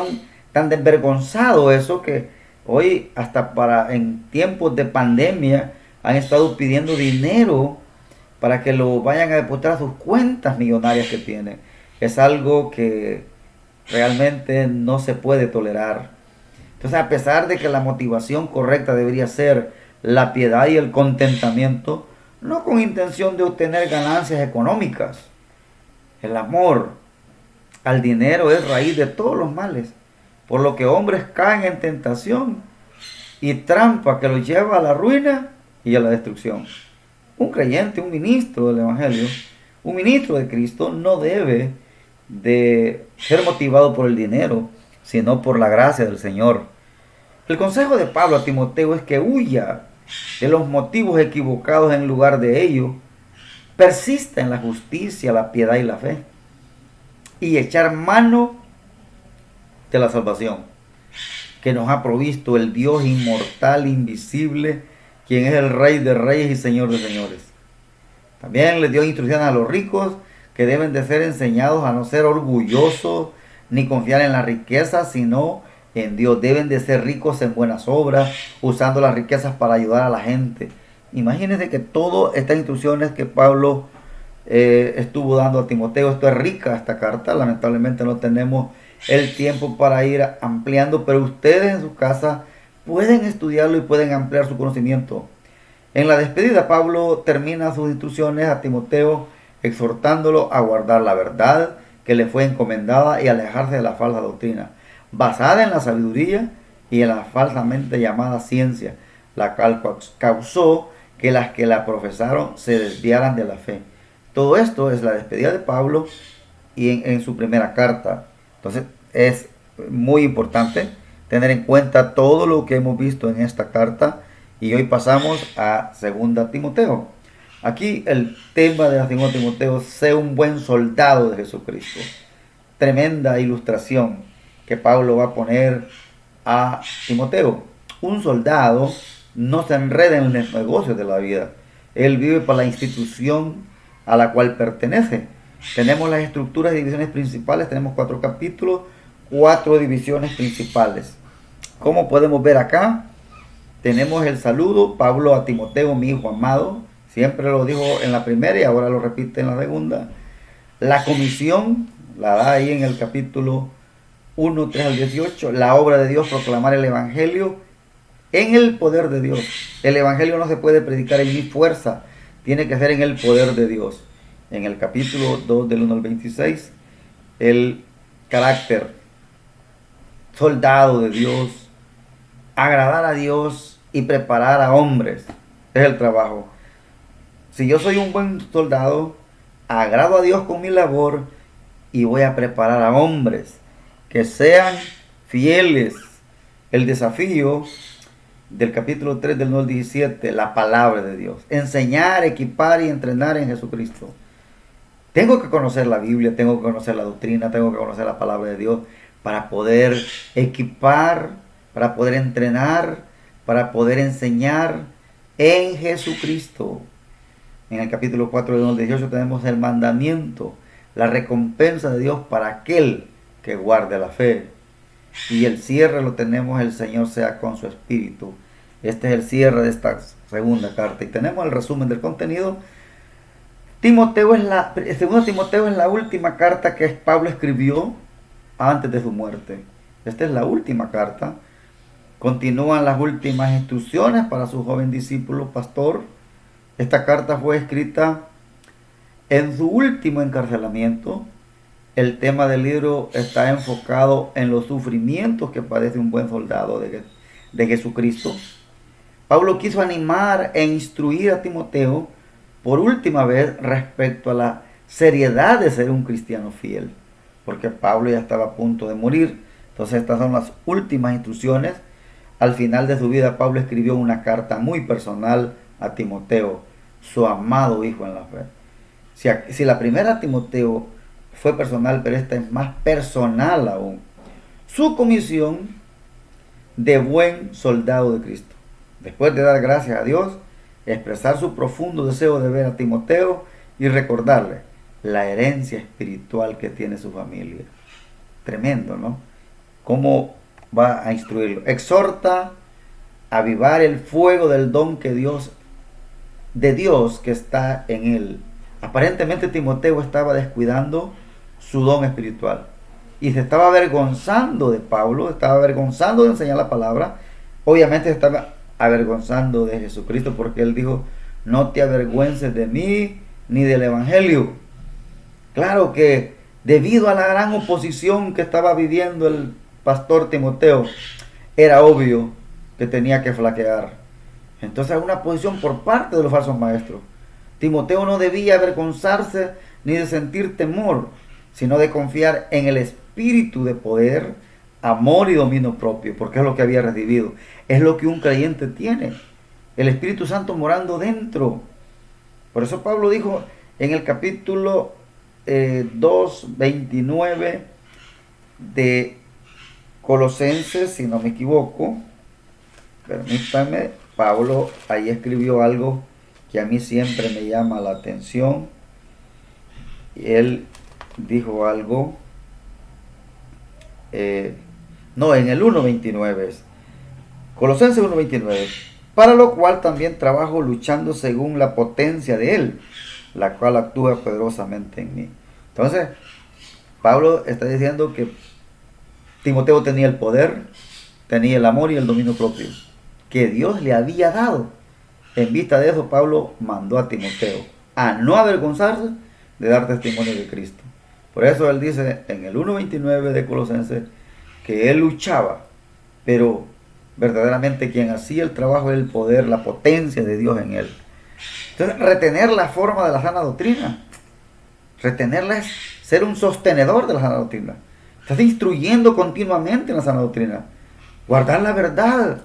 tan desvergonzado eso, que hoy hasta en tiempos de pandemia han estado pidiendo dinero para que lo vayan a depositar a sus cuentas millonarias que tienen. Es algo que realmente no se puede tolerar. Entonces, a pesar de que la motivación correcta debería ser la piedad y el contentamiento, no con intención de obtener ganancias económicas. El amor al dinero es raíz de todos los males, por lo que hombres caen en tentación y trampa que los lleva a la ruina y a la destrucción. Un creyente, un ministro del Evangelio, un ministro de Cristo no debe de ser motivado por el dinero, sino por la gracia del Señor. El consejo de Pablo a Timoteo es que huya de los motivos equivocados en lugar de ello, persista en la justicia, la piedad y la fe, y echar mano de la salvación que nos ha provisto el Dios inmortal, invisible, quien es el Rey de reyes y Señor de señores. También les dio instrucciones a los ricos que deben de ser enseñados a no ser orgullosos ni confiar en la riqueza, sino en Dios. Deben de ser ricos en buenas obras, usando las riquezas para ayudar a la gente. Imagínense que todas estas instrucciones que Pablo estuvo dando a Timoteo, esto es rica esta carta, lamentablemente no tenemos el tiempo para ir ampliando, pero ustedes en su casa pueden estudiarlo y pueden ampliar su conocimiento. En la despedida, Pablo termina sus instrucciones a Timoteo exhortándolo a guardar la verdad que le fue encomendada y alejarse de la falsa doctrina, basada en la sabiduría y en la falsamente llamada ciencia, la cual causó que las que la profesaron se desviaran de la fe. Todo esto es la despedida de Pablo y en su primera carta. Entonces es muy importante tener en cuenta todo lo que hemos visto en esta carta, y hoy pasamos a 2 Timoteo. Aquí el tema de la 2 Timoteo: sé un buen soldado de Jesucristo. Tremenda ilustración que Pablo va a poner a Timoteo. Un soldado no se enreda en los negocios de la vida. Él vive para la institución a la cual pertenece. Tenemos las estructuras y divisiones principales. Tenemos 4 capítulos, 4 divisiones principales. Como podemos ver acá, tenemos el saludo, Pablo a Timoteo, mi hijo amado. Siempre lo dijo en la primera y ahora lo repite en la segunda. La comisión la da ahí en el capítulo 1, 3 al 18. La obra de Dios, proclamar el Evangelio en el poder de Dios. El Evangelio no se puede predicar en mi fuerza, tiene que ser en el poder de Dios. En el capítulo 2 del 1 al 26, el carácter, soldado de Dios, agradar a Dios y preparar a hombres, es el trabajo. Si yo soy un buen soldado, agrado a Dios con mi labor y voy a preparar a hombres que sean fieles. El desafío del capítulo 3 del 1 al 17, la palabra de Dios. Enseñar, equipar y entrenar en Jesucristo. Tengo que conocer la Biblia, tengo que conocer la doctrina, tengo que conocer la palabra de Dios para poder equipar, para poder entrenar, para poder enseñar en Jesucristo. En el capítulo 4 del 1 al 18 tenemos el mandamiento, la recompensa de Dios para aquel que guarde la fe. Y el cierre lo tenemos: el Señor sea con su espíritu. Este es el cierre de esta segunda carta. Y tenemos el resumen del contenido. Timoteo Segundo Timoteo es la última carta que Pablo escribió antes de su muerte. Esta es la última carta. Continúan las últimas instrucciones para su joven discípulo pastor. Esta carta fue escrita en su último encarcelamiento. El tema del libro está enfocado en los sufrimientos que padece un buen soldado de Jesucristo. Pablo quiso animar e instruir a Timoteo por última vez respecto a la seriedad de ser un cristiano fiel, porque Pablo ya estaba a punto de morir. Entonces estas son las últimas instrucciones al final de su vida, Pablo escribió una carta muy personal a Timoteo, su amado hijo en la fe. Si la primera Timoteo fue personal, pero esta es más personal aún. Su comisión de buen soldado de Cristo. Después de dar gracias a Dios, expresar su profundo deseo de ver a Timoteo y recordarle la herencia espiritual que tiene su familia. Tremendo, ¿no? ¿Cómo va a instruirlo? Exhorta a avivar el fuego del don de Dios que está en él. Aparentemente Timoteo estaba descuidando su don espiritual y se estaba avergonzando de Pablo, estaba avergonzando de enseñar la palabra. Obviamente se estaba avergonzando de Jesucristo, porque él dijo: no te avergüences de mí ni del evangelio. Claro que debido a la gran oposición que estaba viviendo el pastor Timoteo, era obvio que tenía que flaquear. Entonces, una posición por parte de los falsos maestros. Timoteo no debía avergonzarse ni de sentir temor, sino de confiar en el espíritu de poder, amor y dominio propio, porque es lo que había recibido. Es lo que un creyente tiene, el Espíritu Santo morando dentro. Por eso Pablo dijo en el capítulo 2:29 de Colosenses, si no me equivoco, permítanme, Pablo ahí escribió algo que a mí siempre me llama la atención. Él dijo algo, no, en el 1:29, Colosenses 1:29, para lo cual también trabajo luchando según la potencia de Él, la cual actúa poderosamente en mí. Entonces, Pablo está diciendo que Timoteo tenía el poder, tenía el amor y el dominio propio que Dios le había dado. En vista de eso, Pablo mandó a Timoteo a no avergonzarse de dar testimonio de Cristo. Por eso él dice en el 1:29 de Colosenses que él luchaba, pero verdaderamente quien hacía el trabajo era el poder, la potencia de Dios en él. Entonces, retener la forma de la sana doctrina, retenerla es ser un sostenedor de la sana doctrina. Estás instruyendo continuamente en la sana doctrina. Guardar la verdad,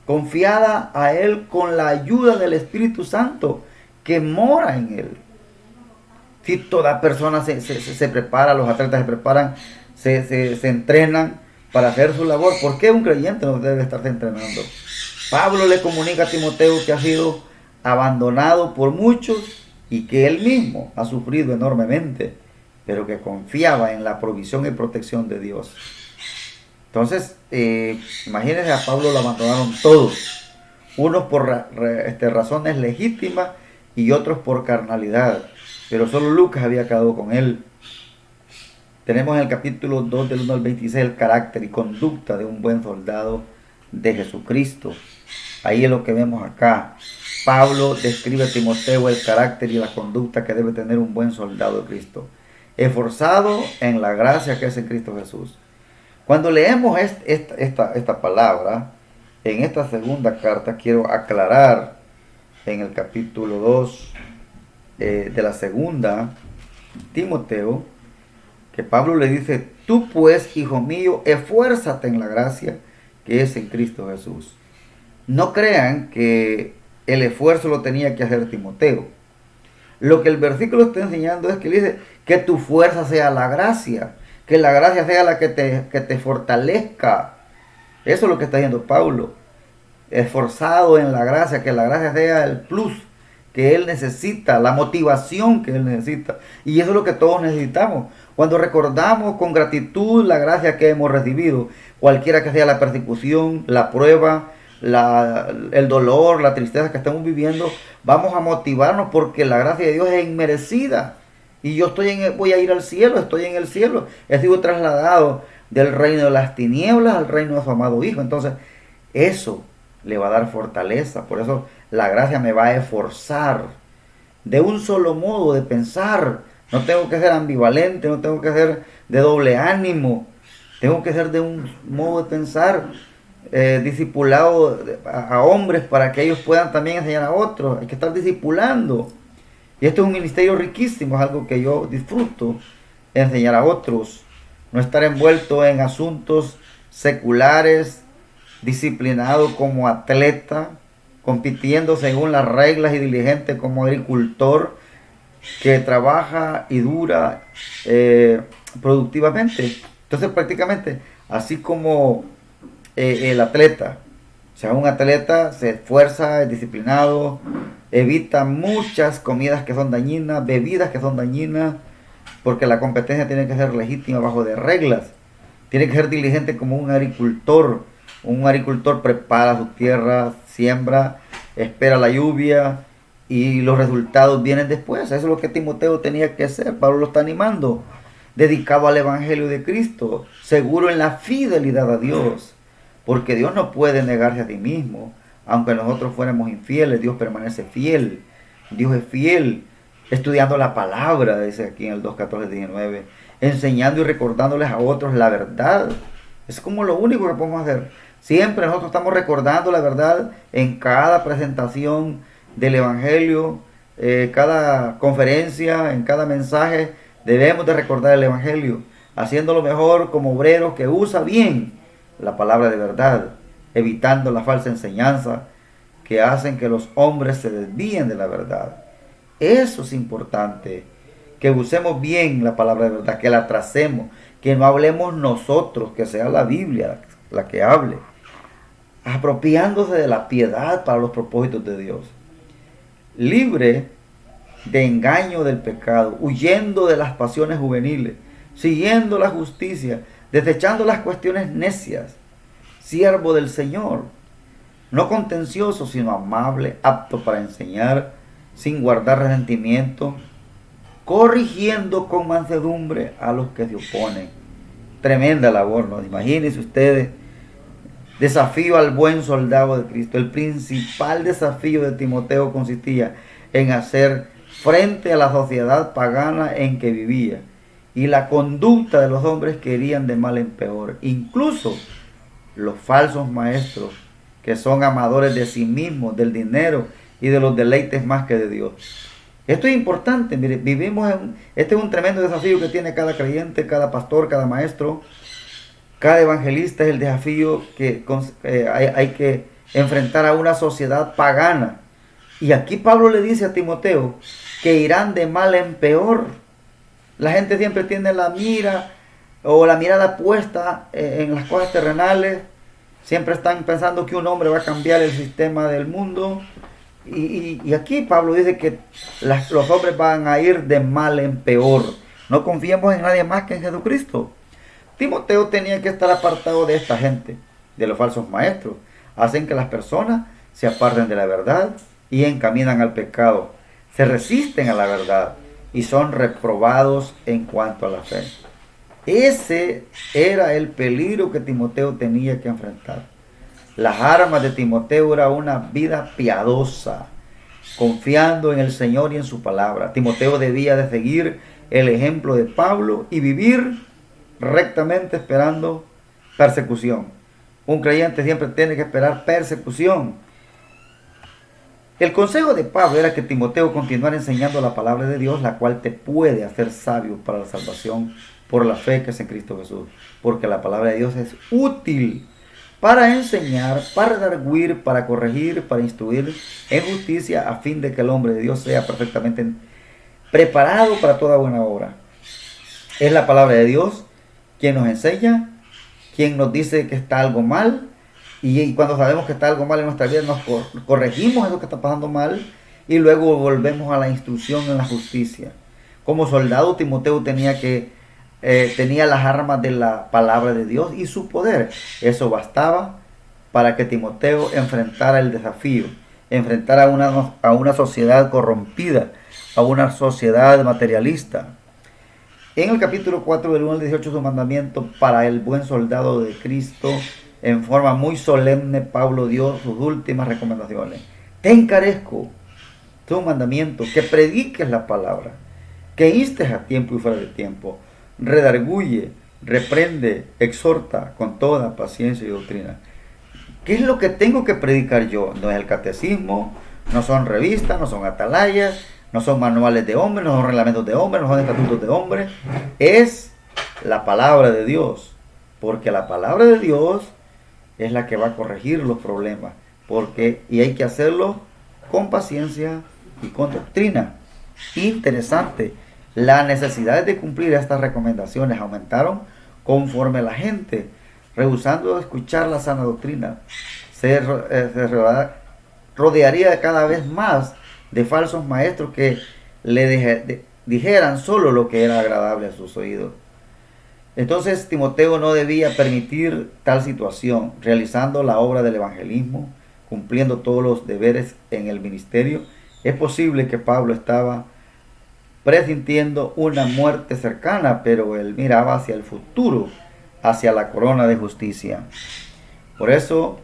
confiada a Él con la ayuda del Espíritu Santo que mora en Él. Si toda persona se prepara, los atletas se preparan, se entrenan para hacer su labor, ¿por qué un creyente no debe estarse entrenando? Pablo le comunica a Timoteo que ha sido abandonado por muchos y que él mismo ha sufrido enormemente, pero que confiaba en la provisión y protección de Dios. Entonces, imagínense, a Pablo lo abandonaron todos, unos por razones legítimas y otros por carnalidad, pero solo Lucas había quedado con él. Tenemos en el capítulo 2 del 1 al 26 el carácter y conducta de un buen soldado de Jesucristo. Ahí es lo que vemos acá. Pablo describe a Timoteo el carácter y la conducta que debe tener un buen soldado de Cristo, esforzado en la gracia que es en Cristo Jesús. Cuando leemos esta palabra, en esta segunda carta, quiero aclarar en el capítulo 2 de la segunda Timoteo, que Pablo le dice: tú pues, hijo mío, esfuérzate en la gracia que es en Cristo Jesús. No crean que el esfuerzo lo tenía que hacer Timoteo. Lo que el versículo está enseñando es que le dice que tu fuerza sea la gracia, que la gracia sea la que te fortalezca. Eso es lo que está diciendo Pablo. Esforzado en la gracia, que la gracia sea el plus que él necesita, la motivación que él necesita. Y eso es lo que todos necesitamos. Cuando recordamos con gratitud la gracia que hemos recibido, cualquiera que sea la persecución, la prueba, el dolor, la tristeza que estamos viviendo, vamos a motivarnos porque la gracia de Dios es inmerecida. Y yo voy a ir al cielo, estoy en el cielo. He sido trasladado del reino de las tinieblas al reino de su amado Hijo. Entonces, eso le va a dar fortaleza. Por eso la gracia me va a esforzar de un solo modo de pensar. No tengo que ser ambivalente, no tengo que ser de doble ánimo. Tengo que ser de un modo de pensar discipulado a hombres para que ellos puedan también enseñar a otros. Hay que estar discipulando. Y esto es un ministerio riquísimo, es algo que yo disfruto, enseñar a otros. No estar envuelto en asuntos seculares disciplinado como atleta, compitiendo según las reglas y diligente como agricultor que trabaja y dura productivamente. Entonces prácticamente, así como el atleta, o sea, un atleta se esfuerza, es disciplinado, evita muchas comidas que son dañinas, bebidas que son dañinas, porque la competencia tiene que ser legítima bajo de reglas. Tiene que ser diligente como un agricultor. Un agricultor prepara su tierra, siembra, espera la lluvia y los resultados vienen después. Eso es lo que Timoteo tenía que hacer. Pablo lo está animando. Dedicado al Evangelio de Cristo, seguro en la fidelidad a Dios. Porque Dios no puede negarse a sí mismo. Aunque nosotros fuéramos infieles, Dios permanece fiel. Dios es fiel. Estudiando la palabra, dice aquí en el 2:14-19. Enseñando y recordándoles a otros la verdad. Es como lo único que podemos hacer. Siempre nosotros estamos recordando la verdad en cada presentación del Evangelio, cada conferencia, en cada mensaje. Debemos de recordar el Evangelio, haciéndolo mejor como obreros que usa bien la palabra de verdad, evitando la falsa enseñanza que hacen que los hombres se desvíen de la verdad. Eso es importante, que usemos bien la palabra de verdad, que la tracemos, que no hablemos nosotros, que sea la Biblia la que hable, apropiándose de la piedad para los propósitos de Dios, libre de engaño del pecado, huyendo de las pasiones juveniles, siguiendo la justicia, desechando las cuestiones necias, siervo del Señor, no contencioso, sino amable, apto para enseñar, sin guardar resentimiento, corrigiendo con mansedumbre a los que se oponen. Tremenda labor, ¿no? Imagínense ustedes. Desafío al buen soldado de Cristo. El principal desafío de Timoteo consistía en hacer frente a la sociedad pagana en que vivía y la conducta de los hombres que irían de mal en peor. Incluso los falsos maestros, que son amadores de sí mismos, del dinero y de los deleites más que de Dios. Esto es importante, mire, este es un tremendo desafío que tiene cada creyente, cada pastor, cada maestro, cada evangelista. Es el desafío que hay que enfrentar a una sociedad pagana. Y aquí Pablo le dice a Timoteo que irán de mal en peor. La gente siempre tiene la mira o la mirada puesta en las cosas terrenales. Siempre están pensando que un hombre va a cambiar el sistema del mundo. Y aquí Pablo dice que los hombres van a ir de mal en peor. No confiemos en nadie más que en Jesucristo. Timoteo tenía que estar apartado de esta gente, de los falsos maestros. Hacen que las personas se aparten de la verdad y encaminan al pecado. Se resisten a la verdad y son reprobados en cuanto a la fe. Ese era el peligro que Timoteo tenía que enfrentar. Las armas de Timoteo era una vida piadosa, confiando en el Señor y en su palabra. Timoteo debía de seguir el ejemplo de Pablo y vivir rectamente esperando persecución. Un creyente siempre tiene que esperar persecución. El consejo de Pablo era que Timoteo continuara enseñando la palabra de Dios, la cual te puede hacer sabio para la salvación por la fe que es en Cristo Jesús. Porque la palabra de Dios es útil para enseñar, para redarguir, para corregir, para instruir en justicia, a fin de que el hombre de Dios sea perfectamente preparado para toda buena obra. Es la palabra de Dios quien nos enseña, quien nos dice que está algo mal, y cuando sabemos que está algo mal en nuestra vida, nos corregimos eso que está pasando mal, y luego volvemos a la instrucción en la justicia. Como soldado, Timoteo tenía las armas de la palabra de Dios y su poder. Eso bastaba para que Timoteo enfrentara el desafío, enfrentara a una sociedad corrompida, a una sociedad materialista. En el capítulo 4 del 1 al 18, su mandamiento para el buen soldado de Cristo, en forma muy solemne, Pablo dio sus últimas recomendaciones. Te encarezco, es un mandamiento, que prediques la palabra, que instes a tiempo y fuera de tiempo, redarguye, reprende, exhorta con toda paciencia y doctrina. ¿Qué es lo que tengo que predicar yo? No es el catecismo, no son revistas, no son atalayas, no son manuales de hombres, no son reglamentos de hombres, no son estatutos de hombres. Es la palabra de Dios. Porque la palabra de Dios es la que va a corregir los problemas, y hay que hacerlo con paciencia y con doctrina. Interesante, las necesidades de cumplir estas recomendaciones aumentaron conforme la gente, rehusando escuchar la sana doctrina, se rodearía cada vez más de falsos maestros que dijeran solo lo que era agradable a sus oídos. Entonces Timoteo no debía permitir tal situación, realizando la obra del evangelismo, cumpliendo todos los deberes en el ministerio. Es posible que Pablo estaba presintiendo una muerte cercana, pero él miraba hacia el futuro, hacia la corona de justicia. Por eso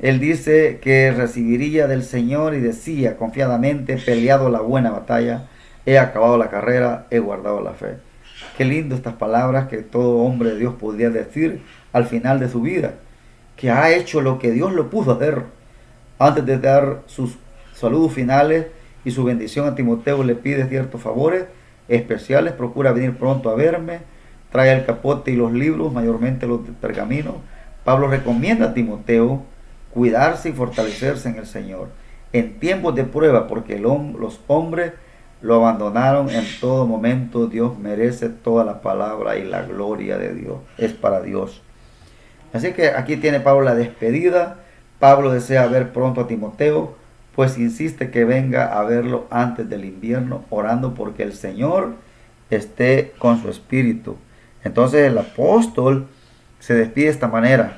él dice que recibiría del Señor y decía confiadamente: he peleado la buena batalla, he acabado la carrera, he guardado la fe. Qué lindo estas palabras que todo hombre de Dios podría decir al final de su vida, que ha hecho lo que Dios lo pudo hacer. Antes de dar sus saludos finales y su bendición a Timoteo, le pide ciertos favores especiales: procura venir pronto a verme, trae el capote y los libros, mayormente los de pergamino. Pablo recomienda a Timoteo cuidarse y fortalecerse en el Señor en tiempos de prueba, porque los hombres lo abandonaron en todo momento. Dios merece toda la palabra y la gloria de Dios es para Dios. Así que aquí tiene Pablo la despedida. Pablo desea ver pronto a Timoteo, pues insiste que venga a verlo antes del invierno, orando porque el Señor esté con su espíritu. Entonces el apóstol se despide de esta manera.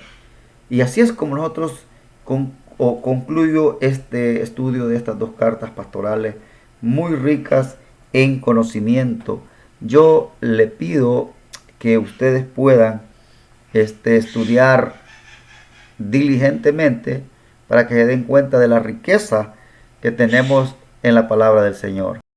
Y así es como nosotros concluyo este estudio de estas dos cartas pastorales muy ricas en conocimiento. Yo le pido que ustedes puedan estudiar diligentemente para que se den cuenta de la riqueza que tenemos en la palabra del Señor.